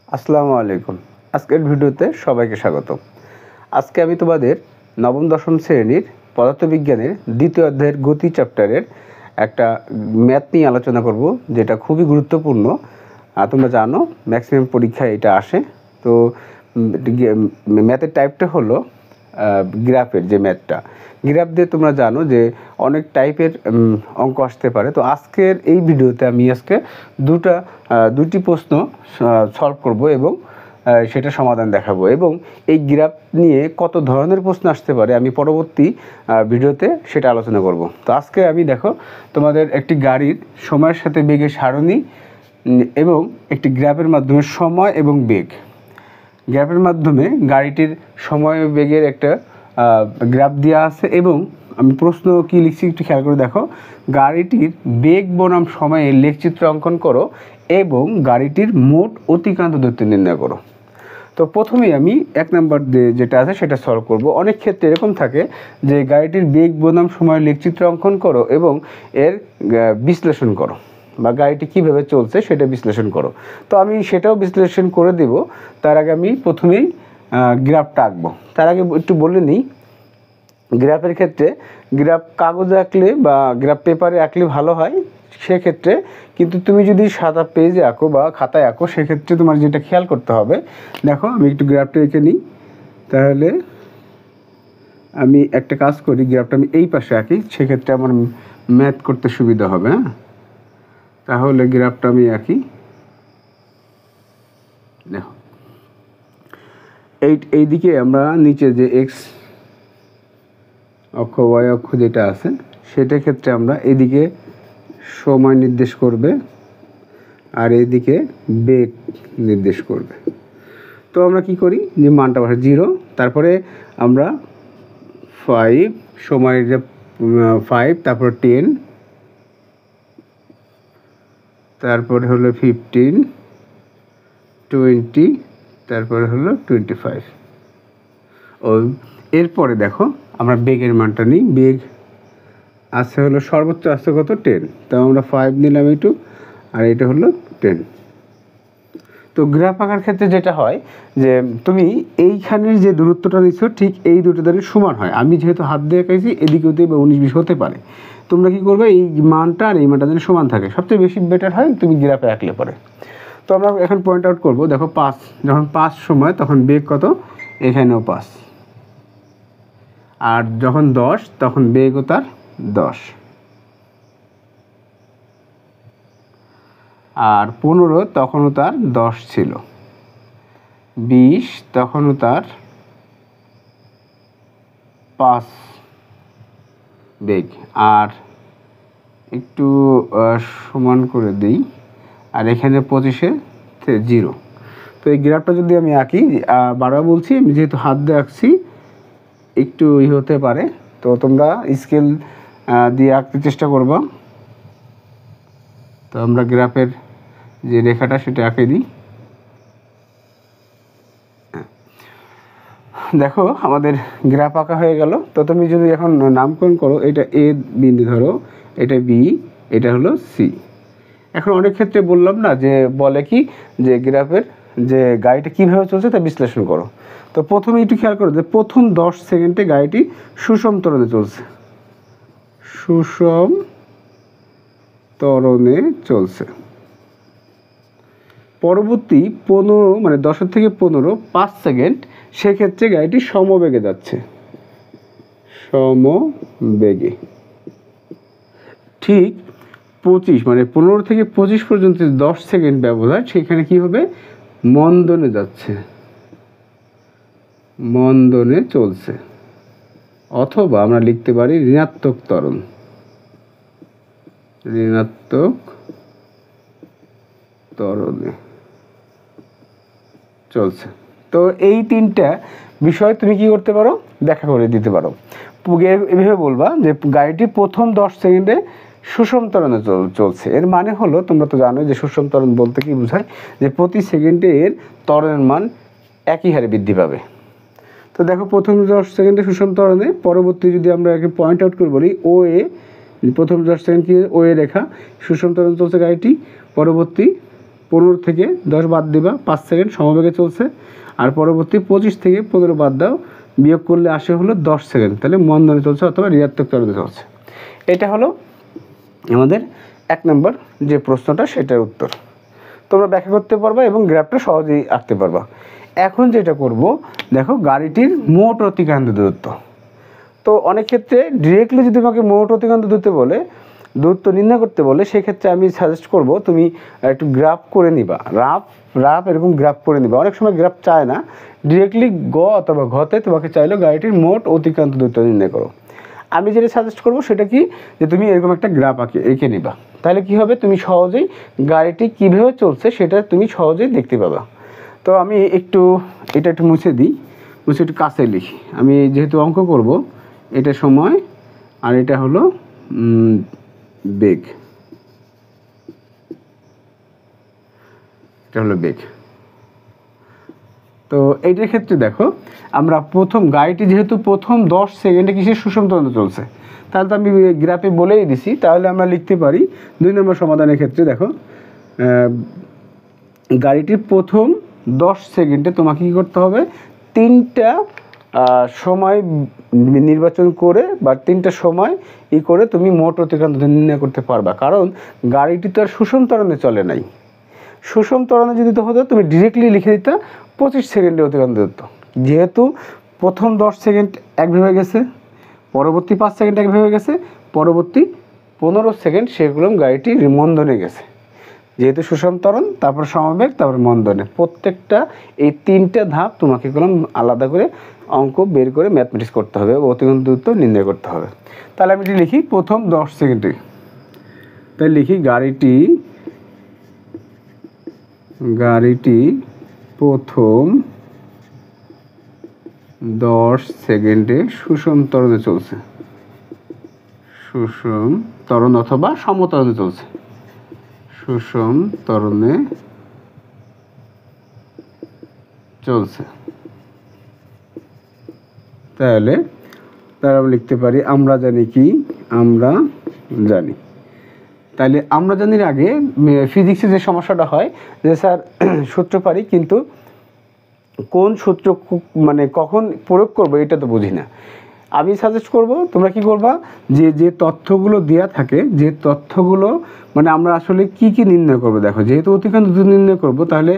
আসসালামু আলাইকুম। আজকের ভিডিওতে সবাইকে স্বাগত। আজকে আমি তোমাদের নবম দশম শ্রেণীর পদার্থবিজ্ঞানের দ্বিতীয় অধ্যায়ের গতি চ্যাপ্টারের একটা ম্যাথ নিয়ে আলোচনা করব, যেটা খুবই গুরুত্বপূর্ণ। তোমরা জানো ম্যাক্সিমাম পরীক্ষায় এটা আসে। তো ম্যাথের টাইপটা হলো গ্রাফের যে ম্যাথটা। গ্রাফ দিয়ে তোমরা জানো যে অনেক টাইপের অঙ্ক আসতে পারে। তো আজকের এই ভিডিওতে আমি আজকে দুটি প্রশ্ন সলভ করব এবং সেটা সমাধান দেখাবো, এবং এই গ্রাফ নিয়ে কত ধরনের প্রশ্ন আসতে পারে আমি পরবর্তী ভিডিওতে সেটা আলোচনা করব। তো আজকে আমি দেখো তোমাদের একটি গাড়ির সময়ের সাথে বেগের সারণী এবং একটি গ্রাফের মাধ্যমে সময় এবং বেগ, গ্রাফের মাধ্যমে গাড়িটির সময় বেগের একটা গ্রাফ দেওয়া আছে, এবং আমি প্রশ্ন কি লিখছি একটু খেয়াল করে দেখো। গাড়িটির বেগ বনাম সময়ে লেখচিত্র অঙ্কন করো এবং গাড়িটির মোট অতিক্রান্ত দূরত্ব নির্ণয় করো। তো প্রথমেই আমি 1 নম্বর যেটা আছে সেটা সলভ করব। অনেক ক্ষেত্রে এরকম থাকে যে গাড়িটির বেগ বনাম সময়ের লেখচিত্র অঙ্কন করো এবং এর বিশ্লেষণ করো, বা গাড়িটি কীভাবে চলছে সেটা বিশ্লেষণ করো। তো আমি সেটাও বিশ্লেষণ করে দেব। তার আগে আমি প্রথমেই গ্রাফটা আঁকবো। তার আগে একটু বলে নিই, গ্রাফের ক্ষেত্রে গ্রাফ কাগজে আঁকলে বা গ্রাফ পেপারে আঁকলে ভালো হয় সেক্ষেত্রে, কিন্তু তুমি যদি সাদা পেজে আঁকো বা খাতায় আঁকো সেক্ষেত্রে তোমার যেটা খেয়াল করতে হবে, দেখো আমি একটু গ্রাফটা এঁকে নিই। তাহলে আমি একটা কাজ করি, গ্রাফটা আমি এই পাশে আঁকি, সেক্ষেত্রে আমার ম্যাথ করতে সুবিধা হবে। হ্যাঁ, তাহলে গ্রাফটা আমি আঁকি। দেখো এইদিকে আমরা নিচে যে এক্স অক্ষ ওয়াই অক্ষ যেটা আছে সেটার ক্ষেত্রে আমরা এদিকে সময় নির্দেশ করবে আর এইদিকে বেগ নির্দেশ করবে। তো আমরা কি করি যে মানটা বসে 0, তারপরে আমরা 5 সময়ের যে 5, তারপর 10, তারপরে হলো 15, 20, তারপরে হলো 25। ও এরপরে দেখো আমরা বেগের মানটা নিই। বেগ আছে হলো সর্বোচ্চ আসছে কত 10, তো আমরা 5 নিলাম একটু, আর এটা হলো 10। তো গ্রাফ আঁকার ক্ষেত্রে যেটা হয় যে তুমি এইখানের যে দূরত্বটা নিচ্ছ ঠিক এই দুটো দ্বারা সমান হয়। আমি যেহেতু হাত দিয়ে আঁকাইছি এদিকে হতে বা 19-20 হতে পারে। তোমরা কি করবে, এই মানটা আর এই মানটা যেন সমান থাকে, সবচেয়ে বেশি বেটার হয় তুমি গ্রাফে আঁকলে পরে। তো আমরা এখন পয়েন্ট আউট করবো। দেখো 5, যখন 5 সময় তখন বেগ কত, এখানেও 5, আর যখন 10 তখন বেগও তার 10, আর 15 তখনও তার 10 ছিল, 20 তখনও তার 5 বেগ, আর একটু সমান করে দিই, আর এখানে 25-এ 0। তো এই গ্রাফটা যদি আমি আঁকি, বারবার বলছি আমি যেহেতু হাত দিয়ে আঁকছি একটু হতে পারে, তো তোমরা স্কেল দিয়ে আঁকতে চেষ্টা করবা। তো আমরা গ্রাফের যে রেখাটা সেটা আঁকে দিই। দেখো আমাদের গ্রাফ আঁকা হয়ে গেল। তো তুমি যদি এখন নামকরণ করো, এটা এ বিন্দু ধরো, এটা বি, এটা হলো সি। এখন অনেক ক্ষেত্রে বললাম না যে বলে কি যে গ্রাফের যে গাড়িটা কীভাবে চলছে তা বিশ্লেষণ করো। তো প্রথমে একটু খেয়াল করো যে প্রথম 10 সেকেন্ডে গাড়িটি সুষম ত্বরণে চলছে, সুষম ত্বরণে চলছে। পরবর্তী 15 মানে 10 থেকে 15 5 সেকেন্ড সেক্ষেত্রে গাড়িটি সমবেগে যাচ্ছে, সমবেগে। ঠিক 25 মানে 15 থেকে 25 পর্যন্ত 10 সেকেন্ড ব্যবধান, সেখানে কি হবে, মন্দনে যাচ্ছে, মন্দনে চলছে। অথবা আমরা লিখতে পারি ঋণাত্মক ত্বরণ, ঋণাত্মক ত্বরণে চলছে। তো এই 3টা বিষয় তুমি কি করতে পারো, ব্যাখ্যা করে দিতে পারো। এভাবে বলবা যে গাড়িটি প্রথম 10 সেকেন্ডে সুষম ত্বরণে চলছে। এর মানে হলো, তোমরা তো জানো যে সুষম ত্বরণ বলতে কি বোঝায়, যে প্রতি সেকেন্ডে এর ত্বরণের মান একই হারে বৃদ্ধি পাবে। তো দেখো প্রথম 10 সেকেন্ডে সুষম ত্বরণে, পরবর্তী যদি আমরা একে পয়েন্ট আউট করে বলি ও এ, প্রথম 10 সেকেন্ড কি ও এ রেখা সুষম ত্বরণ চলছে গাড়িটি, পরবর্তী 15 থেকে 10 বাদ দিবা, 5 সেকেন্ড সমবেগে চলছে। আর পরবর্তী 25 থেকে 15 বাদ দাও, বিয়োগ করলে আসে হলো 10 সেকেন্ড, তাহলে মন্দনে চলছে অথবা ঋণাত্মক ত্বরণে চলছে। এটা হলো আমাদের 1 নম্বর যে প্রশ্নটা, সেটার উত্তর তোমরা ব্যাখ্যা করতে পারবা এবং গ্রাফটা সহজেই আঁকতে পারবা। এখন যেটা করব, দেখো গাড়িটির মোট অতিক্রান্ত দূরত্ব। তো অনেক ক্ষেত্রে ডিরেক্টলি যদি তোমাকে মোট অতিক্রান্ত দূরত্ব নির্ণয় করতে বলে, সেক্ষেত্রে আমি সাজেস্ট করব তুমি একটু গ্রাফ করে নিবা, রাফ এরকম গ্রাফ করে নিবা। অনেক সময় গ্রাফ চায় না, ডিরেক্টলি গ অথবা ঘতে তোমাকে চাইলো গাড়িটির মোট অতিক্রান্ত দূরত্ব নির্ণয় করো। আমি যেটা সাজেস্ট করব সেটা কি, যে তুমি এরকম একটা গ্রাফ এঁকে নিবা। তাহলে কি হবে, তুমি সহজেই গাড়িটি কীভাবে চলছে সেটা তুমি সহজেই দেখতে পাবা। তো আমি এটা একটু মুছে দিই, মুছে একটু কাছে লিখি। আমি যেহেতু অঙ্ক করব, এটা সময় আর এটা হলো বেগ, এটা হলো বেগ। তো এইটার ক্ষেত্রে দেখো, আমরা গাড়িটি যেহেতু প্রথম 10 সেকেন্ডে কিসের সুষম ত্বরণে চলছে, তাহলে তো আমি গ্রাফে বলেই দিছি। তাহলে আমরা লিখতে পারি 2 নম্বর সমাধানের ক্ষেত্রে, দেখো গাড়িটির প্রথম 10 সেকেন্ডে তোমাকে কী করতে হবে, 3টা সময় নির্বাচন করে বা 3টা সময় করে তুমি মোট অতিক্রান্ত নির্ণয় করতে পারবা। কারণ গাড়িটি তো আর সুষম ত্বরণে চলে নাই। সুষম ত্বরণে যদি হতো, তুমি ডিরেক্টলি লিখে দিতা 25 সেকেন্ডে অতিক্রান্ত দূরত্ব। যেহেতু প্রথম 10 সেকেন্ড একভাবে গেছে, পরবর্তী 5 সেকেন্ড একভাবে গেছে, পরবর্তী 15 সেকেন্ড সেগুলো গাড়িটি মন্দনে গেছে। যেহেতু সুষম ত্বরণ, তারপর সমবেগ, তারপর মন্দনে, প্রত্যেকটা এই 3টা ধাপ তোমাকে আলাদা করে অঙ্ক বের করে ম্যাথমেটিক্স করতে হবে, অতিক্রান্ত দূরত্ব নির্ণয় করতে হবে। তাহলে আমি এটি লিখি প্রথম 10 সেকেন্ডে, তাই লিখি গাড়িটি প্রথম 10 সেকেন্ডে সুষম ত্বরণে চলছে, সুষম ত্বরণ অথবা সমত্বরণে চলছে, সুষম ত্বরণে চলছে। তাহলে আমরা লিখতে পারি, আমরা জানি কি, আমরা জানি। তাহলে আমরা জানির আগে ফিজিক্সে যে সমস্যাটা হয় যে স্যার সূত্র পারি, কিন্তু কোন সূত্র কখন প্রয়োগ করবো এটা তো বুঝি না। আমি সাজেস্ট করব তোমরা কি করবা, যে তথ্যগুলো দেওয়া থাকে, যে তথ্যগুলো আমরা আসলে কি নির্ণয় করব। দেখো, যেহেতু অতিক্রান্ত দূরত্ব নির্ণয় করব, তাহলে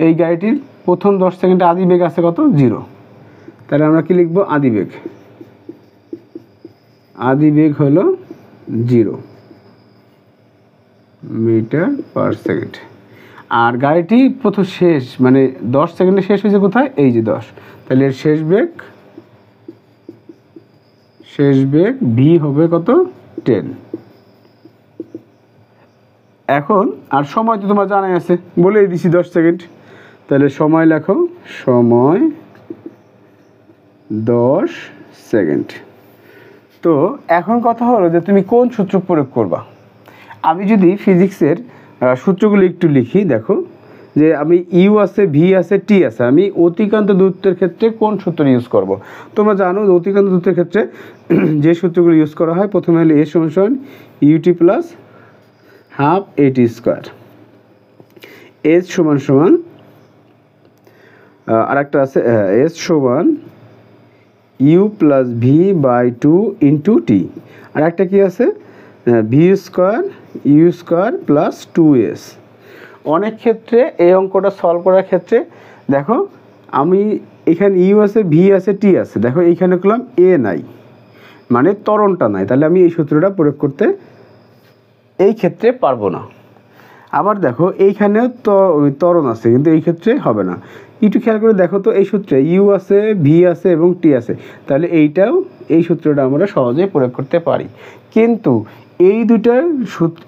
এই গাড়িটির প্রথম 10 সেকেন্ডে আদি বেগ আছে কত, 0। তাহলে আমরা কি লিখব, আদি বেগ হলো 0 মিটার পার সেকেন্ড। আর গাড়িটি প্রথম শেষ 10 সেকেন্ডে শেষ হয়েছে কোথায়, এই যে 10। তাহলে এর শেষ বেগ ভি হবে কত, 10। এখন আর সময় তো তোমার জানাই আছে, বলেই দিছি 10 সেকেন্ড। তাহলে সময় লেখো, সময় 10 সেকেন্ড। তো এখন কথা হলো যে তুমি কোন সূত্র প্রয়োগ করবা। আমি যদি ফিজিক্সের সূত্রগুলো একটু লিখি, দেখো যে আমি ইউ আছে, ভি আছে, টি আছে, আমি অতিক্রান্ত দূরত্বের ক্ষেত্রে কোন সূত্র ইউজ করব। তোমরা জানো যে অতিক্রান্ত দূরত্বের ক্ষেত্রে যে সূত্রগুলো ইউজ করা হয়, প্রথমে হলো এ সমান U T plus half A T square, S সমান আর একটা আছে এস সমান U plus V by 2 into T, আর একটা কি আছে V square U square plus 2s। অনেক ক্ষেত্রে এই অঙ্কটা সলভ করার ক্ষেত্রে দেখো, আমি এখানে ইউ আছে, ভি আছে, টি আছে, দেখো এইখানে করলাম এ নাই, ত্বরণটা নাই, তাহলে আমি এই সূত্রটা প্রয়োগ করতে এই ক্ষেত্রে পারবো না। আবার দেখো এইখানেও ত্বরণ আছে, কিন্তু এই ক্ষেত্রে হবে না। একটু খেয়াল করে দেখো তো, এই সূত্রে ইউ আছে, ভি আছে এবং টি আছে, তাহলে এই সূত্রটা আমরা সহজেই প্রয়োগ করতে পারি। কিন্তু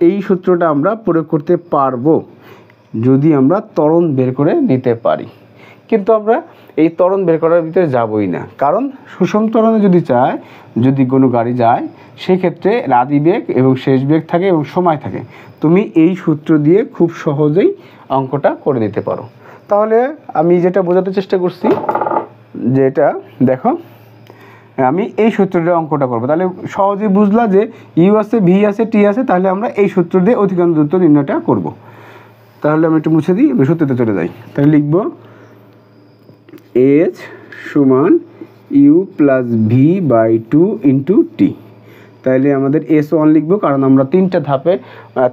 এই সূত্রটা আমরা প্রয়োগ করতে পারবো যদি আমরা ত্বরণ বের করে নিতে পারি। কিন্তু আমরা এই ত্বরণ বের করার ভিতরে যাবই না, কারণ সুষম ত্বরণে যদি কোনো গাড়ি যায়, সেক্ষেত্রে আদি বেগ এবং শেষ বেগ থাকে এবং সময় থাকে। তুমি এই সূত্র দিয়ে খুব সহজেই অঙ্কটা করে নিতে পারো। তাহলে আমি যেটা বোঝাতে চেষ্টা করছি, যেটা দেখো আমি এই সূত্রটা অঙ্কটা করবো, তাহলে সহজেই বুঝলা যে ইউ আছে, ভি আছে, টি আছে, তাহলে আমরা এই সূত্র দিয়ে অতিক্রান্ত দূরত্ব নির্ণয়টা করব। তাহলে আমি একটু মুছে দিই, আমি সূত্রতে চলে যাই। তাহলে লিখব H সমান U plus V by 2 into T. তাহলে আমাদের S1 লিখব, কারণ আমরা তিনটা ধাপে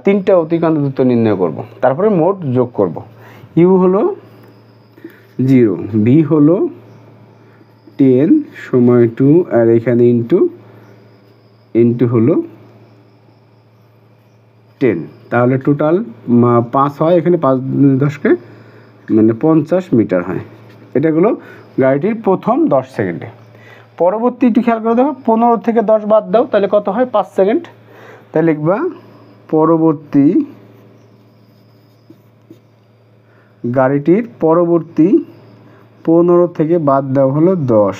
তিনটা অতিক্রান্ত দূরত্ব নির্ণয় করব। তারপরে মোট যোগ করব। U হলো 0, ভি হলো 10 সময় 2, আর এখানে ইন্টু হলো 10। তাহলে টোটাল 5 হয়, এখানে 5 10কে মানে 50 মিটার হয়। এটা হলো গাড়িটির প্রথম 10 সেকেন্ডে। পরবর্তী একটু খেয়াল করে দেখো, 15 থেকে 10 বাদ দাও, তাহলে কত হয়? 5 সেকেন্ড। তাহলে লিখবা গাড়িটির পরবর্তী 15 থেকে বাদ দাও হলো 10,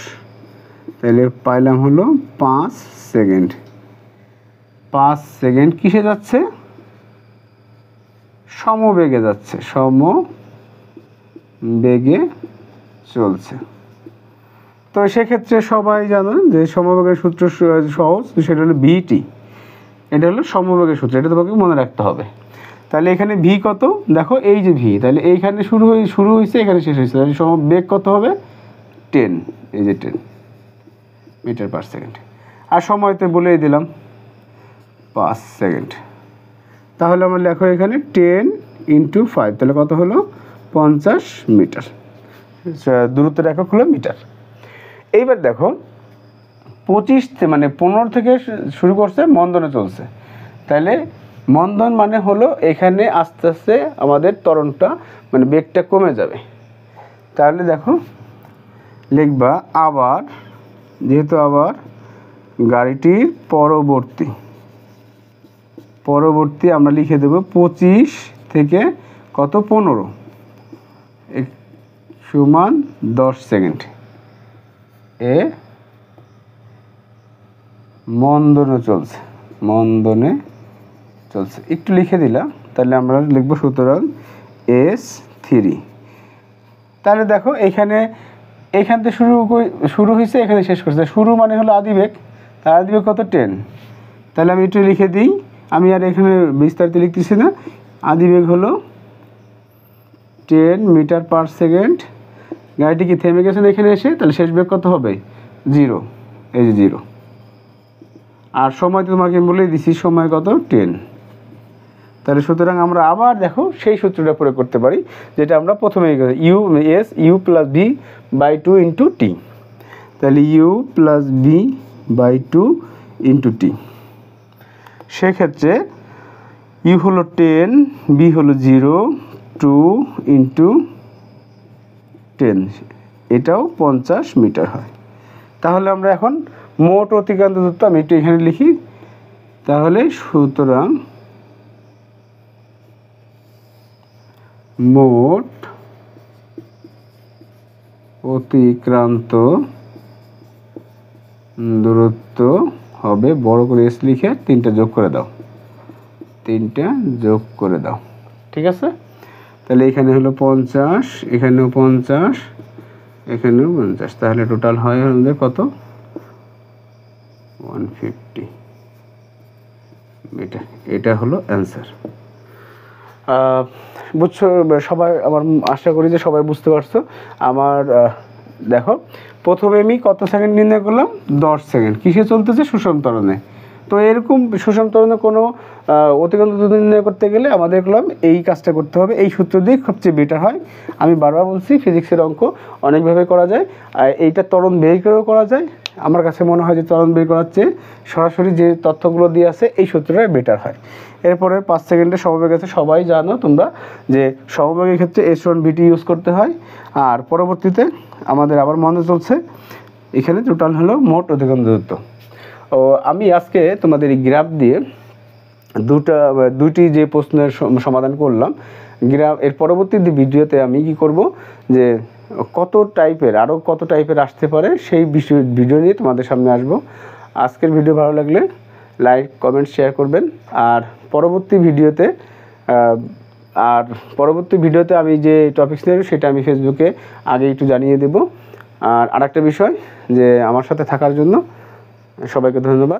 তাহলে পাইলাম হলো 5 সেকেন্ড। 5 সেকেন্ড কিসে যাচ্ছে? সমবেগে যাচ্ছে, সমবেগে চলছে। তো সেক্ষেত্রে সবাই জানেন যে সমবেগের সূত্র সহজ, সেটা হলো ভিটি। এটা হলো সমবেগের সূত্র, এটা তোমাকে মনে রাখতে হবে। তাহলে এখানে ভি কত দেখো, এই যে ভি, তাহলে এইখানে শুরু হয়েছে, এখানে শেষ হয়েছে, তাহলে সমবেগ কত হবে? 10, এই যে 10 মিটার পার সেকেন্ড। আর সময়তে বলেই দিলাম 5 সেকেন্ড। তাহলে আমরা লেখো এখানে 10 ইন্টু 5, তাহলে কত হলো? 50 মিটার। দূরত্বের একক হলো মিটার। এইবার দেখো 25 মানে 15 থেকে শুরু করছে, মন্দনে চলছে। তাহলে মন্দন মানে হলো এখানে আস্তে আস্তে আমাদের ত্বরণটা মানে বেগটা কমে যাবে। তাহলে দেখো লিখবা আবার, যেহেতু আবার গাড়িটির পরবর্তী আমরা লিখে দেব 25 থেকে কত? 15 সমান 10 সেকেন্ড এ মন্দনে চলছে। একটু লিখে দিলাম, তাহলে আমরা লিখবো সুতরাং S3। তাহলে দেখো এইখান থেকে শুরু হয়েছে, এখানে শেষ করছে। শুরু মানে হলো আদিবেগ, তার আদিবেগ কত? 10। তাহলে আমি একটু লিখে দিই, আমি আর এখানে বিস্তারিত লিখতেছি না। আদিবেগ হলো 10 মিটার পার সেকেন্ড। গাড়িটি কি থেমে গেছে এখানে এসে? তাহলে শেষ বেগ কত হবে? 0, এই যে 0। আর সময় তোমাকে বলেই দিছি, সময় কত? 10। তাহলে সুতরাং আমরা আবার দেখো সেই সূত্রটা প্রয়োগ করতে পারি, যেটা আমরা প্রথমেই U plus V by 2 into T. তাহলে U plus V by 2 into T. সেক্ষেত্রে ইউ হলো 10, বি হলো 0, 2 ইন্টু 10, এটাও 50 মিটার হয়। তাহলে আমরা এখন মোট অতিক্রান্ত দূরত্ব আমি একটু এখানে লিখি। তাহলে সুতরাং মোট অতিক্রান্ত দূরত্ব হবে, বড় করে এস লিখে 3টা যোগ করে দাও, ঠিক আছে? তাহলে এখানে হলো 50, এখানেও 50, এখানেও 50, তাহলে টোটাল হয় আমাদের কত? 150 মিটার। এটা হলো অ্যান্সার। বুঝছো সবাই? আমার আশা করি যে সবাই বুঝতে পারছো। আমার দেখো প্রথমে আমি কত সেকেন্ড নির্ণয় করলাম? 10 সেকেন্ড। কিসে চলতেছে? সুষম ত্বরণে। তো এরকম সুষম ত্বরণে কোনো অতিক্রান্ত দূরত্ব নির্ণয় করতে গেলে আমাদের এই কাজটা করতে হবে। এই সূত্র দিয়ে সবচেয়ে বেটার হয়। আমি বারবার বলছি, ফিজিক্সের অঙ্ক অনেকভাবে করা যায়, আর এইটা ত্বরণ বের করেও করা যায়। আমার কাছে মনে হয় যে ত্বরণ বের করার চেয়ে সরাসরি যে তথ্যগুলো দিয়ে আছে এই সূত্রটাই বেটার হয়। এরপরে 5 সেকেন্ডে সমবেগ আছে, সবাই জানো তোমরা যে সমবেগের ক্ষেত্রে S1 VT ইউজ করতে হয়। আর পরবর্তীতে আমাদের আবার মনে চলছে, এখানে টোটাল হলো মোট অতিক্রান্ত দূরত্ব। ও আমি আজকে তোমাদের এই গ্রাফ দিয়ে দুটি যে প্রশ্নের সমাধান করলাম গ্রাফ, এর পরবর্তী ভিডিওতে আমি কি করব যে আরও কত টাইপের আসতে পারে সেই ভিডিও নিয়ে তোমাদের সামনে আসব। আজকের ভিডিও ভালো লাগলে লাইক, কমেন্ট, শেয়ার করবেন। আর পরবর্তী ভিডিওতে আমি যে টপিকস নেব সেটা আমি ফেসবুকে আগে একটু জানিয়ে দেব। আর আরেকটা বিষয় যে আমার সাথে থাকার জন্য সবাইকে ধন্যবাদ।